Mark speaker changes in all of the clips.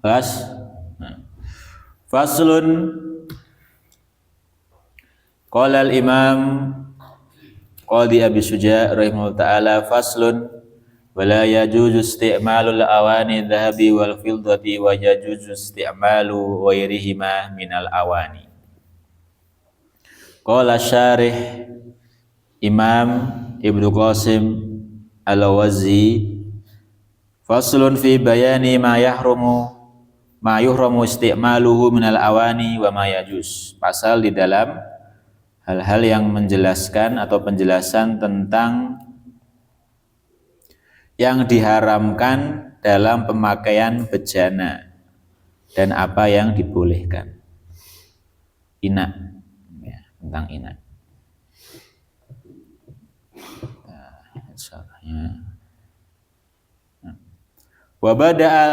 Speaker 1: Fas. Faslun. Qala al-Imam Qadhi Abi Syuja' rahimahullah ta'ala faslun wala yajuzu isti'malul awani dhahabi wal fiddati wa yajuzu isti'malu ghairihima minal awani. Qala syarih Imam Ibnu Qasim Al-Wazzi faslun fi bayani ma yuhramu isti'maluhu minal awani wa ma yajuz. Pasal di dalam hal-hal yang menjelaskan atau penjelasan tentang yang diharamkan dalam pemakaian bejana dan apa yang dibolehkan. Inak, ya, tentang inak. Wa bada'a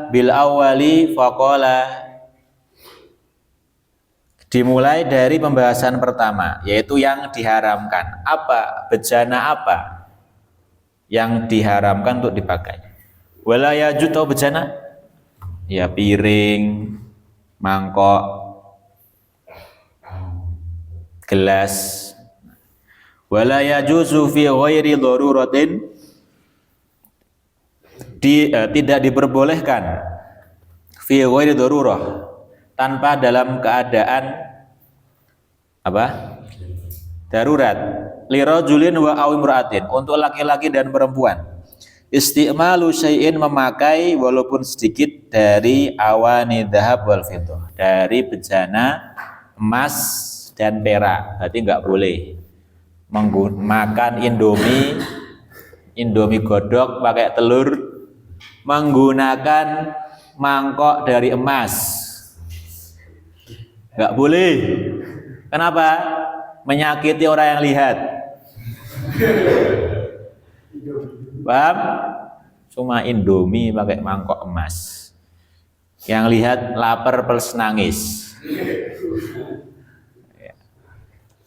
Speaker 1: bil awwali faqala, dimulai dari pembahasan pertama, yaitu yang diharamkan. Apa? Bejana apa yang diharamkan untuk dipakai? Wala yajuz, atau bejana? Ya piring, mangkok, gelas. Wala yajuzu fi ghairi daruratin, tidak diperbolehkan fi ghairi darurah, tanpa dalam keadaan apa? Darurat. Lirajulin wa aw imra'atin, untuk laki-laki dan perempuan. Isti'malu syai'in, memakai walaupun sedikit dari awani dhahab wal fiddah, dari bejana emas dan perak. Berarti enggak boleh makan Indomie godok pakai telur menggunakan mangkok dari emas. Enggak boleh. Kenapa? Menyakiti orang yang lihat. Paham? Cuma Indomie pakai mangkok emas. Yang lihat lapar plus nangis.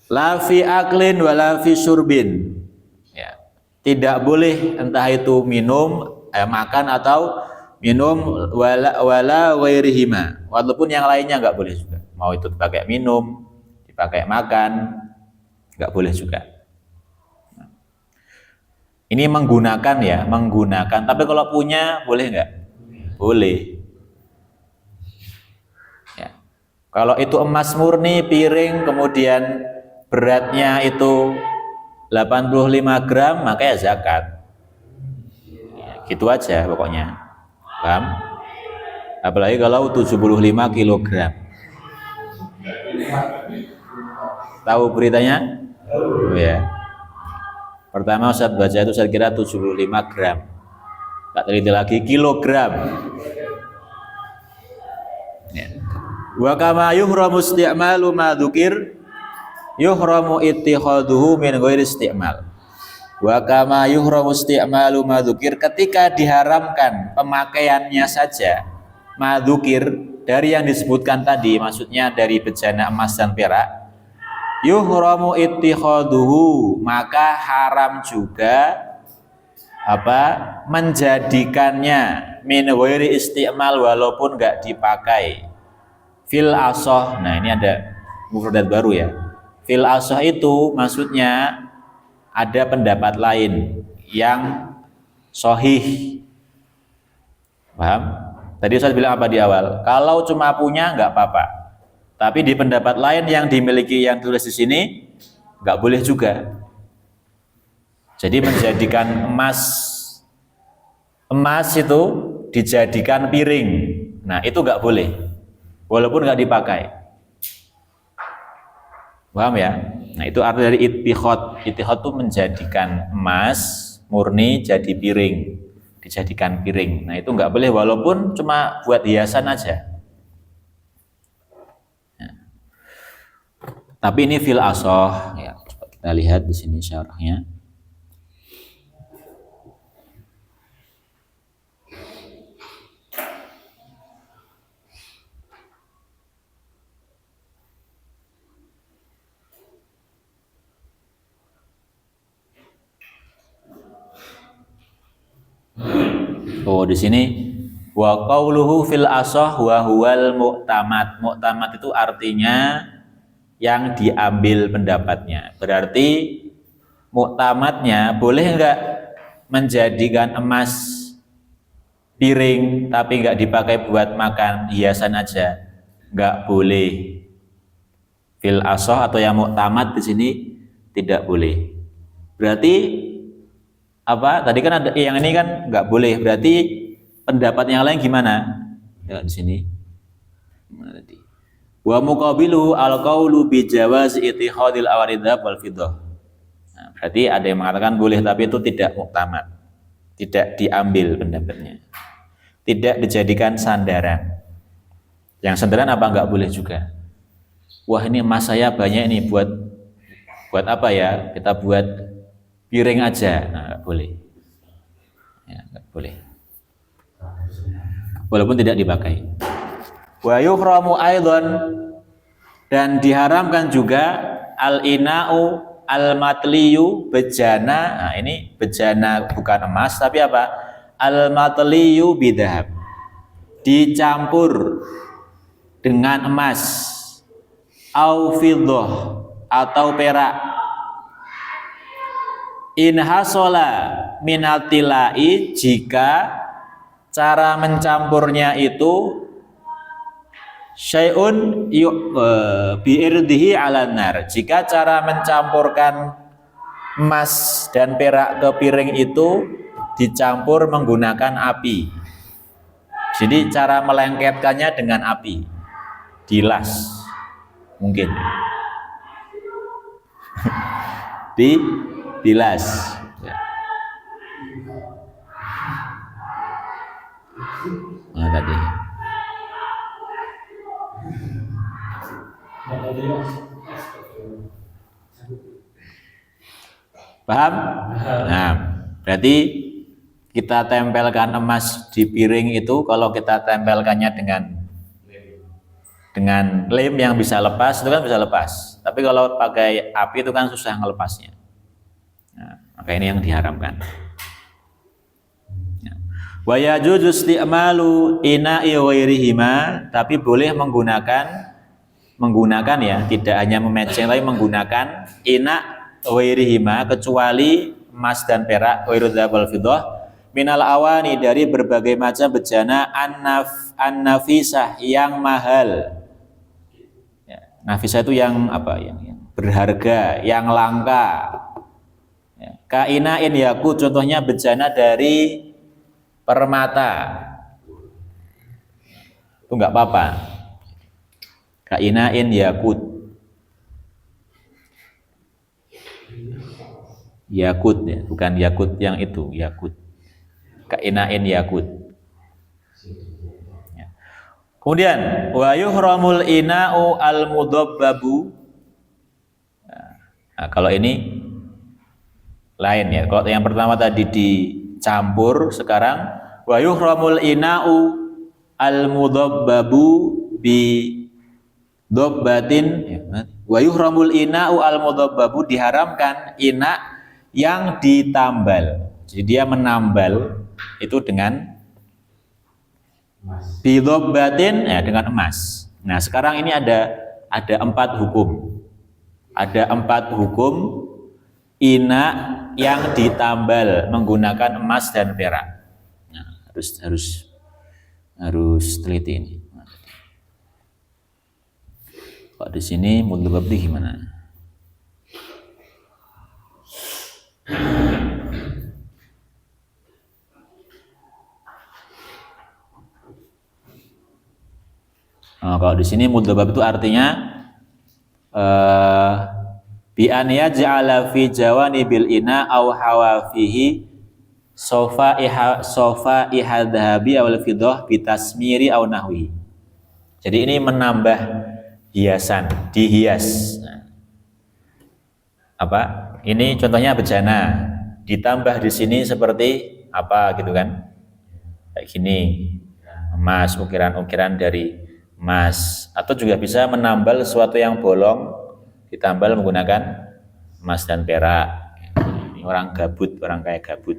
Speaker 1: La fi aklin wa la fi syurbin. Ya. Tidak boleh entah itu minum, makan atau minum, wala ghairihima. Walaupun yang lainnya enggak boleh juga. Mau itu dipakai minum, dipakai makan, enggak boleh juga. Ini menggunakan ya, menggunakan. Tapi kalau punya boleh enggak? Boleh. Ya. Kalau itu emas murni, piring, kemudian beratnya itu 85 gram, maka ya zakat. Ya, gitu aja pokoknya. Paham? Apalagi kalau 75 kilogram. Tahu beritanya? Oh, ya. Pertama Ustaz baca itu saya kira 75 gram. Tak teliti lagi kilogram. Ya. Wa kama yuhramu isti'malu ma dzukir yuhramu ittikhaduhu min ghairi isti'mal. Wa kama yuhramu isti'malu ma dzukir, ketika diharamkan pemakaiannya saja ma dzukir, dari yang disebutkan tadi, maksudnya dari bejana emas dan perak, yuhramu ittikhaduhu, maka haram juga apa? Menjadikannya min ghairi isti'mal, walaupun enggak dipakai. Fil asoh. Nah, ini ada mufradat baru ya. Fil asoh itu maksudnya ada pendapat lain yang sahih. Paham? Tadi Ustaz bilang apa di awal? Kalau cuma punya enggak apa-apa. Tapi di pendapat lain yang dimiliki yang tulis di sini enggak boleh juga. Jadi menjadikan emas itu dijadikan piring. Nah, itu enggak boleh. Walaupun enggak dipakai. Paham ya? Nah, itu arti dari ittikhad. Ittikhad itu menjadikan emas murni jadi piring, dijadikan piring. Nah, itu enggak boleh walaupun cuma buat hiasan aja. Ya. Tapi ini fil asoh ya. Coba kita lihat di sini syarahnya. Oh, di sini Wa qauluhu fil asah wa huwal mu'tamad. Mu'tamad itu artinya yang diambil pendapatnya. Berarti mu'tamadnya boleh enggak menjadikan emas piring tapi enggak dipakai buat makan, hiasan aja? Enggak boleh. Fil asah atau yang mu'tamad di sini tidak boleh. Berarti apa? Tadi kan ada yang ini kan enggak boleh. Berarti pendapat yang lain gimana? Ya, di sini. Wa muqabilu al-qaulu bi jawazi ittihadil awaridhab wal fiddah. Nah, berarti ada yang mengatakan boleh tapi itu tidak muqtamad. Tidak diambil pendapatnya. Tidak dijadikan sandaran. Yang sandaran apa enggak boleh juga. Wah, ini emas saya banyak ini buat apa ya? Kita buat piring aja. Nah, enggak boleh. Ya, enggak boleh. Walaupun tidak dipakai. Wa yuhramu aidan, dan diharamkan juga al-ina'u al-matliyu bejana. Nah, ini bejana bukan emas tapi apa? Al-matliyu bidhab. Dicampur dengan emas au fiddah atau perak. In hasola minatilai, jika cara mencampurnya itu syai'un bi'irdihi ala nar, jika cara mencampurkan emas dan perak ke piring itu dicampur menggunakan api. Jadi cara melengketkannya dengan api, dilas mungkin dilas ya. Nah, tadi paham? Nah, berarti kita tempelkan emas di piring itu, kalau kita tempelkannya dengan lem yang bisa lepas, itu kan bisa lepas. Tapi kalau pakai api itu kan susah ngelepasnya. Nah, maka ini yang diharamkan. Wa yajuzu isti'malu ina'i ghairihima, tapi boleh menggunakan ya, tidak hanya memeceng tapi menggunakan ina ghairihima, kecuali emas dan perak, ghairu dzahab wal fiddah, minal awani, dari berbagai macam bejana an-nafisah, yang mahal. Ya, nafisah itu yang apa? Yang berharga, yang langka. Ya, kainain yakut, contohnya bejana dari permata, itu enggak apa-apa. Kainain yakut, yakut ya, bukan yakut yang itu, yakut. Kainain yakut. Ya. Kemudian wa yuhramul ina'u al-mudabbabu. Nah, kalau ini lain ya. Kalau yang pertama tadi dicampur, sekarang wa yuhramul ina'u al-mudabbabu bi dobbatin ya. Wa yuhramul ina'u al-mudabbabu, diharamkan ina yang ditambal. Jadi dia menambal itu dengan bidobbatin ya, dengan emas. Nah, sekarang ini ada 4 hukum. Ada 4 hukum ina yang ditambal menggunakan emas dan perak. Nah, harus teliti ini. Kok di sini mudzabbab gimana? Nah, kalau di sini mudzabbab itu artinya bi an yaj'ala fi jawanibil ina aw hawafihi sofa ihadhabi awal fiddah bitasmiri aw nahwi. Jadi ini menambah hiasan, dihias. Nah, apa? Ini contohnya bejana, ditambah di sini seperti apa gitu kan? Kayak gini, emas, ukiran-ukiran dari emas, atau juga bisa menambal sesuatu yang bolong, ditambal menggunakan emas dan perak. Ini orang gabut, orang kayak gabut.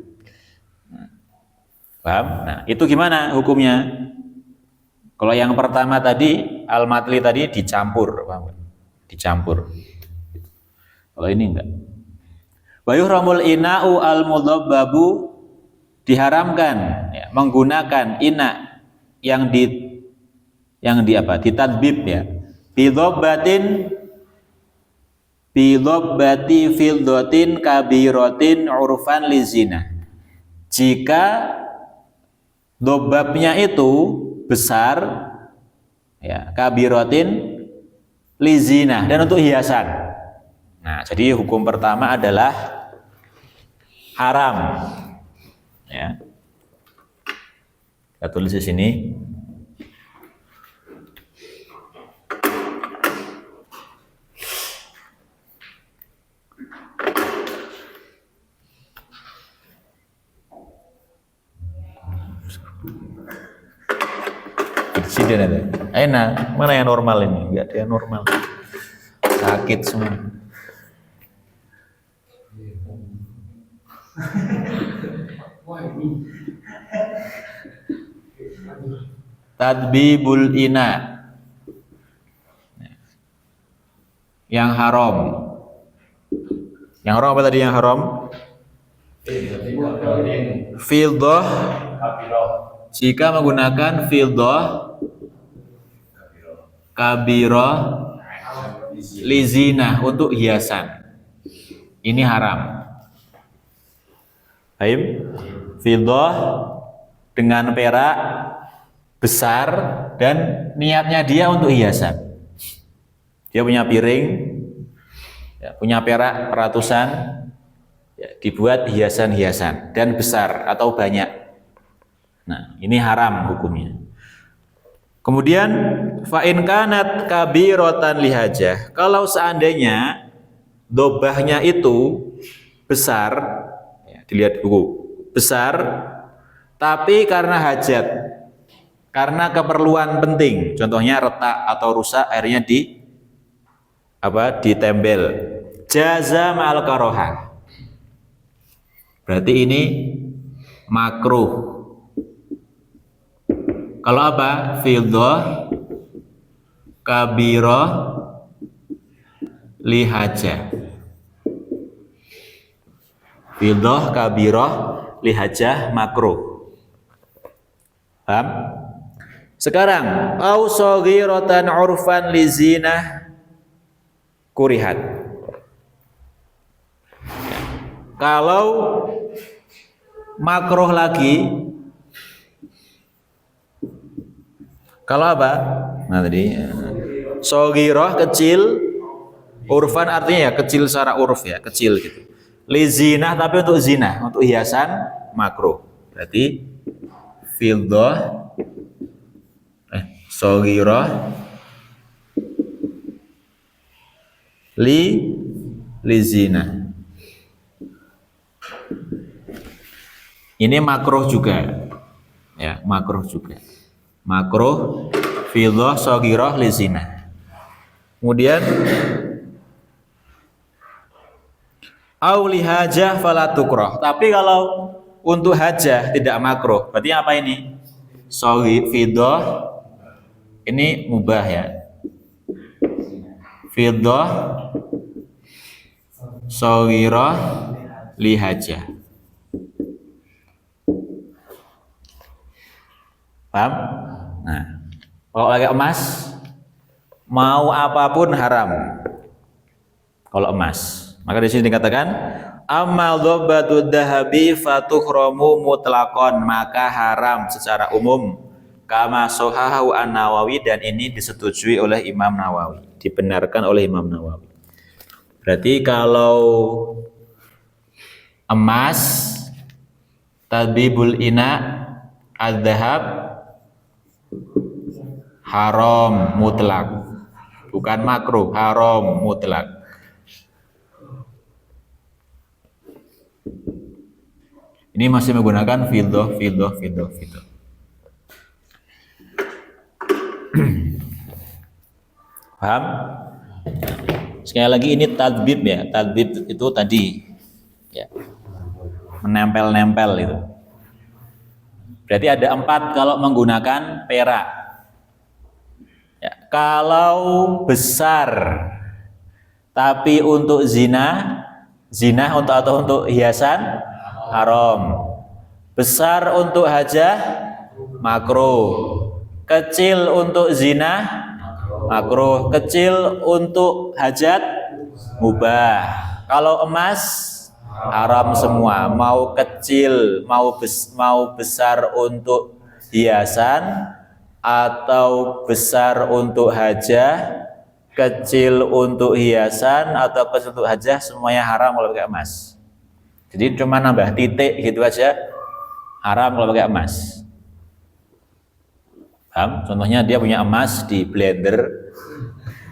Speaker 1: Paham? Nah, itu gimana hukumnya? Kalau yang pertama tadi al-matli tadi dicampur, paham? Dicampur. Kalau ini enggak. Wa yuhramul ina'u al-mudhabbabu, diharamkan ya, menggunakan ina yang di apa? Ditadbib ya. Bidhabbati fiddatin kabiratin urfan lizina. Jika dobabnya itu besar ya, kabiratin lizina, dan untuk hiasan. Nah, jadi hukum pertama adalah haram. Ya. Kita tulis di sini. Sini ada. Enak. Mana yang normal ini? Enggak ada yang normal. Sakit semua. Tadbibul ina, yang haram. Yang haram apa tadi yang haram? Fiddah. Jika menggunakan fiddah kabirah lizinah, untuk hiasan, ini haram. Baik, fiddah dengan perak besar dan niatnya dia untuk hiasan. Dia punya piring, ya, punya perak ratusan, ya, dibuat hiasan-hiasan dan besar atau banyak. Nah, ini haram hukumnya. Kemudian fa'in kanat kabiratan lihajah, kalau seandainya dobahnya itu besar, ya, dilihat buku, besar tapi karena hajat, karena keperluan penting, contohnya retak atau rusak, akhirnya ditembel, jaza ma'al karoha, berarti ini makruh. Kalau apa? Fiddah kabirah lihajah. Fiddah kabirah lihajah makruh. Paham? Sekarang au shaghiratan urfan lizinah kurihat. Kalau makruh lagi, kalau apa? Nah tadi shaghirah kecil, urfan artinya ya kecil secara uruf ya, kecil gitu. Lizinah tapi untuk zina, untuk hiasan makruh. Berarti fiddah shaghirah lizina. Ini makruh juga. Ya, makruh juga. Makruh fiddah shaghirah lizina. Kemudian au lihajah fala tukrah. Tapi kalau untuk hajah tidak makruh. Berarti apa ini? Fiddah ini mubah ya. Fiddah shaghirah lihajah. Paham? Nah, kalau pakai emas, mau apapun haram. Kalau emas, maka di sini dikatakan amal dhabatud dahabi fatuhramu mutlaqan, maka haram secara umum. Kama sohahu an-Nawawi, dan ini disetujui oleh Imam Nawawi, dibenarkan oleh Imam Nawawi. Berarti kalau emas, tadbibul ina al-dhahab haram mutlak, bukan makruh, haram mutlak. Ini masih menggunakan fiddah. Paham? Sekali lagi ini tadbib ya. Tadbib itu tadi ya, menempel-nempel itu. Berarti ada 4 kalau menggunakan perak. Ya, kalau besar tapi untuk zina untuk atau untuk hiasan haram. Besar untuk hajah makruh. Kecil untuk zina makruh. Kecil untuk hajat mubah. Kalau emas haram semua, mau kecil mau besar untuk hiasan atau besar untuk hajah, kecil untuk hiasan atau kecil untuk hajah, semuanya haram kalau pakai emas. Jadi cuma nambah titik gitu aja haram kalau pakai emas. Paham? Contohnya dia punya emas di blender,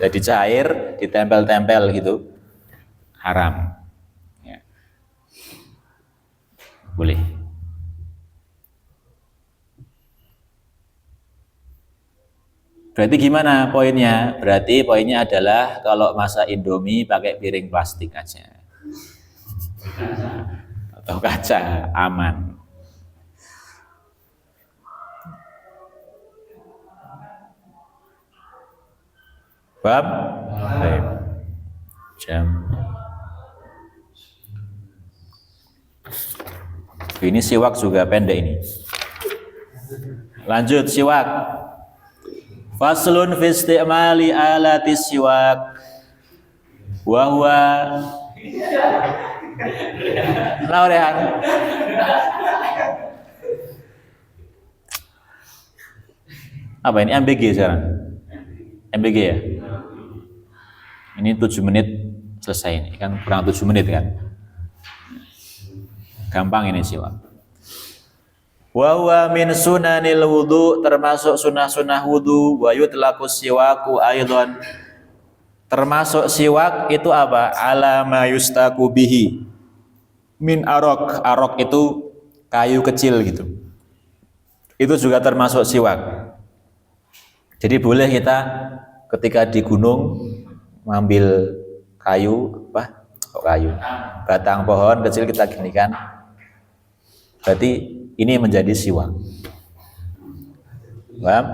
Speaker 1: jadi cair, ditempel-tempel gitu, haram. Ya. Boleh. Berarti gimana poinnya? Berarti poinnya adalah kalau masak Indomie pakai piring plastik aja. Atau kaca, aman. Paham? Baik. Jam. Ini siwak juga pendek ini. Lanjut siwak. Faslun fi isti'mali alati siwak wa huwa Laurehan. Apa ini MBG sekarang? MBG ya? Ini 7 menit selesai ini, kan kurang 7 menit kan? Gampang ini siwak. Wa huwa min sunanil wudu, termasuk sunah-sunah wudu. Wa yutlaqu siwaku aidan, termasuk siwak itu apa? Ala ma yustaku bihi min arok. Arok itu kayu kecil gitu. Itu juga termasuk siwak. Jadi boleh kita ketika di gunung mengambil kayu, batang pohon kecil kita ginikan. Berarti ini menjadi siwak. Paham?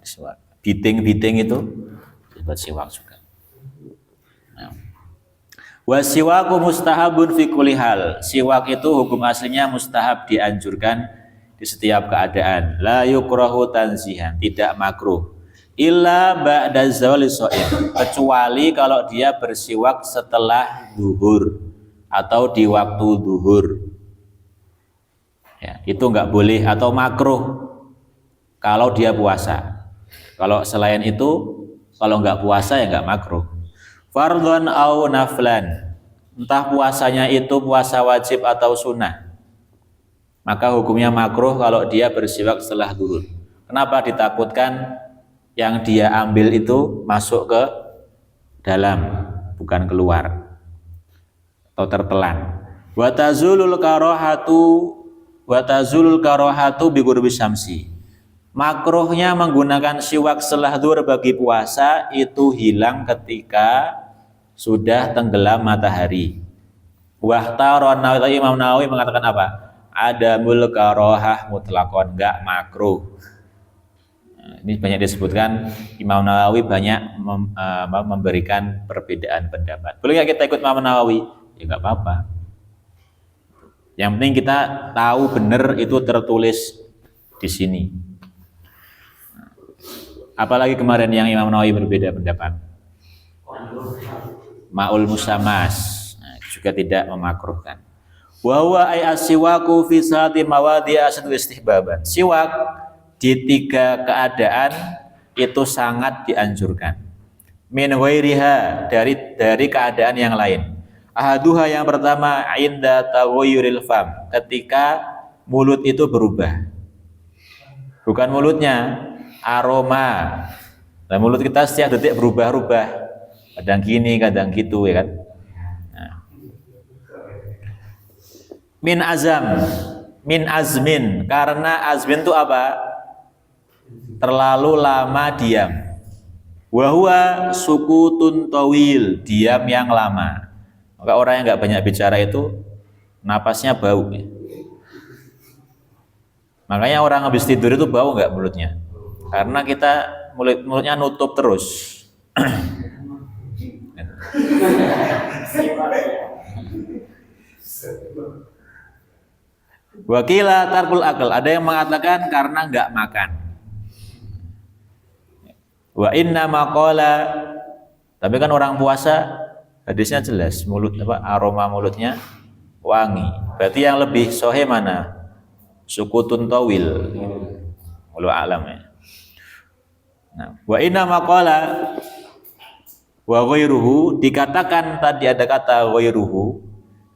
Speaker 1: Siwak. Biting itu buat siwak juga. Nah. Wa siwaku mustahabun fi kulli hal. Siwak itu hukum aslinya mustahab, dianjurkan di setiap keadaan. La yukrahu tanzihan, tidak makruh. Illa ba'da zawali shaim, kecuali kalau dia bersiwak setelah zuhur atau di waktu zuhur. Ya, itu enggak boleh atau makruh kalau dia puasa. Kalau selain itu, kalau enggak puasa ya enggak makruh. Fardhon au naflan, entah puasanya itu puasa wajib atau sunnah, maka hukumnya makruh kalau dia bersiwak setelah zuhur. Kenapa? Ditakutkan yang dia ambil itu masuk ke dalam, bukan keluar atau tertelan. Wa tazulul karahatu bi ghurbi syamsi. Makruhnya menggunakan siwak setelah zuhur bagi puasa itu hilang ketika sudah tenggelam matahari. Wahtaron Imam Nawawi mengatakan apa? Adamul karahah mutlaqon, enggak makruh. Ini banyak disebutkan, Imam Nawawi banyak memberikan perbedaan pendapat. Boleh nggak kita ikut Imam Nawawi? Ya nggak apa-apa. Yang penting kita tahu benar itu tertulis di sini. Apalagi kemarin yang Imam Nawawi berbeda pendapat. Ma'ul musamas, juga tidak memakruhkan. Wa huwa ay as-siwaku fi sa'ati mawadi' asadu istihbaban. Siwak di 3 keadaan itu sangat dianjurkan. Min ghairiha, dari keadaan yang lain. Ahaduha, yang pertama, inda taghayyuril fam, ketika mulut itu berubah. Bukan mulutnya, aroma. Nah, mulut kita setiap detik berubah-ubah. Kadang gini, kadang gitu ya kan. Nah. Min azmin, karena azmin itu apa? Terlalu lama diam. Wahwa sukutun tawil, diam yang lama. Maka orang yang nggak banyak bicara itu napasnya bau. Makanya orang habis tidur itu bau nggak mulutnya? Karena kita mulutnya nutup terus. Wakila tarkul akal, ada yang mengatakan karena nggak makan. Wa inna maqala, tapi kan orang puasa hadisnya jelas mulut aroma mulutnya wangi. Berarti yang lebih sahih mana? Sukutun tawil. Wallahu alam ya. Nah, wa inna maqala wa ghairuhu, dikatakan tadi ada kata ghairuhu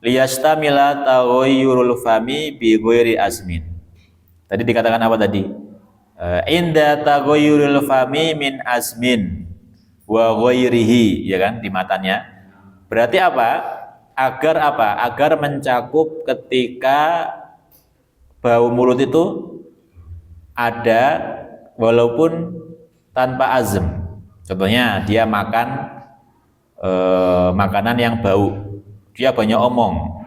Speaker 1: liyastamila taghayyurul fami bi ghairi azmin. Tadi dikatakan apa tadi? Inda taghayyurul fami min azmin wa ghairihi, ya kan, di matanya. Berarti apa? Agar mencakup ketika bau mulut itu ada walaupun tanpa azm. Contohnya dia makan makanan yang bau, dia banyak omong.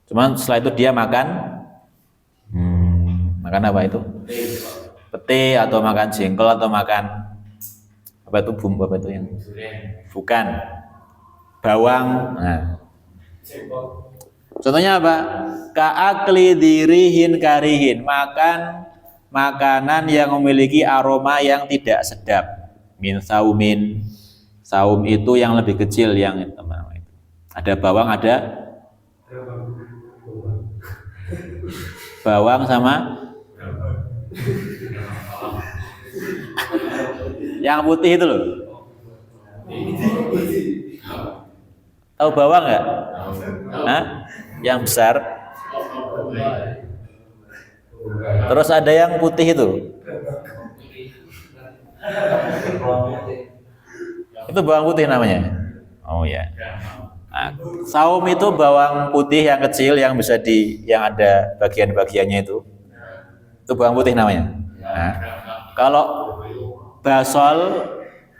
Speaker 1: Cuman setelah itu dia makan apa itu? Pete atau makan jengkol atau makan apa itu bumbu apa itu yang bukan bawang. Nah, contohnya apa? Ka'akli dirihin karihin, makan makanan yang memiliki aroma yang tidak sedap. Min saumin, saum itu yang lebih kecil yang teman-teman itu. Ada bawang, ada bawang sama yang putih itu loh. Tahu bawang nggak? Hah? Yang besar. Terus ada yang putih itu. Itu bawang putih namanya. Oh ya. Nah, saum itu bawang putih yang kecil yang bisa yang ada bagian-bagiannya itu. Itu bawang putih namanya. Nah, kalau basol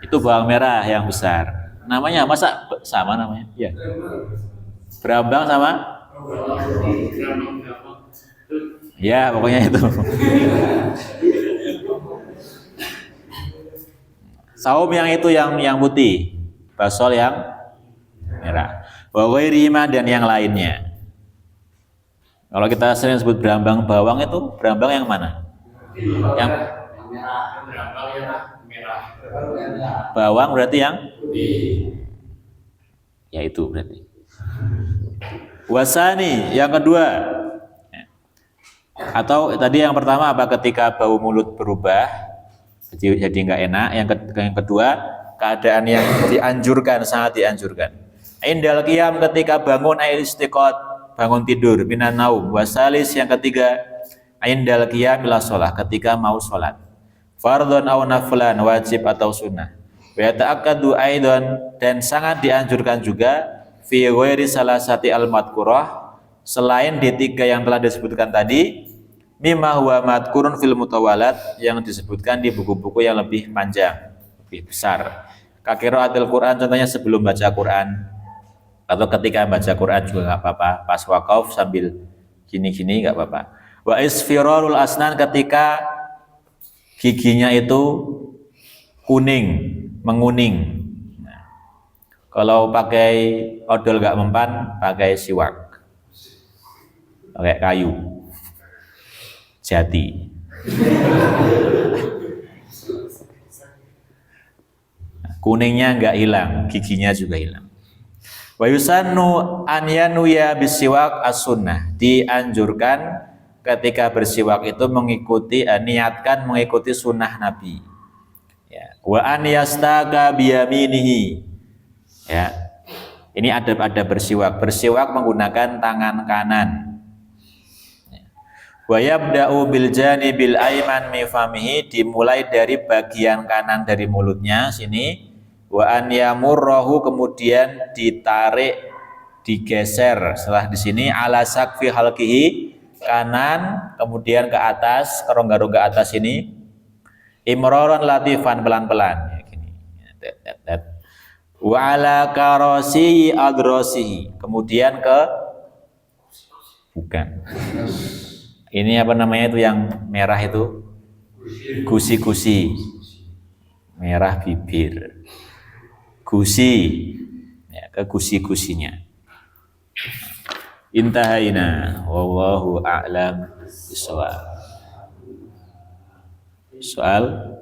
Speaker 1: itu bawang merah yang besar. Namanya masa sama namanya? Iya. Brambang sama? Ya, pokoknya itu. Saum yang itu yang putih, basol yang merah. Wa ghairihima, dan yang lainnya. Kalau kita sering sebut brambang bawang, itu brambang yang mana? Yang merah. Bawang berarti yang ya itu berarti. Wasani yang kedua. Atau tadi yang pertama apa? Ketika bau mulut berubah jadi nggak enak. Yang kedua, keadaan yang dianjurkan, sangat dianjurkan. Indal qiyam, ketika bangun, ail istiqot, bangun tidur, minan naum. Wasalis yang ketiga, indal qiyam ila shalah, ketika mau sholat. Fardhon aw naflan, wajib atau sunnah. Wa ta'akkadu aidan, dan sangat dianjurkan juga fi ghairi salasati al-madhkurah, selain di tiga yang telah disebutkan tadi, mimma huwa madhkurun fil mutawalat, yang disebutkan di buku-buku yang lebih panjang, lebih besar. Qiraatil Quran, contohnya sebelum baca Quran, atau ketika baca Quran juga nggak apa-apa, pas wakaf sambil gini-gini nggak apa-apa. Wa isfirarul asnan, ketika giginya itu kuning, menguning. Nah, kalau pakai odol nggak mempan, pakai siwak, pakai kayu jati. Kuningnya nggak hilang, giginya juga hilang. Wa yusannu an yanuya bisiwak as-sunnah, dianjurkan ketika bersiwak itu niatkan mengikuti sunnah Nabi. Ya. Wa an yastaka biyaminihi. Ya. Ini ada bersiwak menggunakan tangan kanan. Wa yabda'u bil janibil aiman mi famihi, dimulai dari bagian kanan dari mulutnya sini. Wa an yamurrahu, kemudian ditarik, digeser setelah di sini, ala sakfi halqihi, kanan kemudian ke atas, ke rongga-rongga atas ini, imroron latifan, pelan-pelan ya, gini. Wa ala karasi adrosihi, kemudian ke bukan Ini apa namanya itu yang merah itu? Gusi-gusi. Merah bibir. Gusi. Ya, ke gusi-gusinya. Intahaina. Wallahu a'lam bishawab. Soal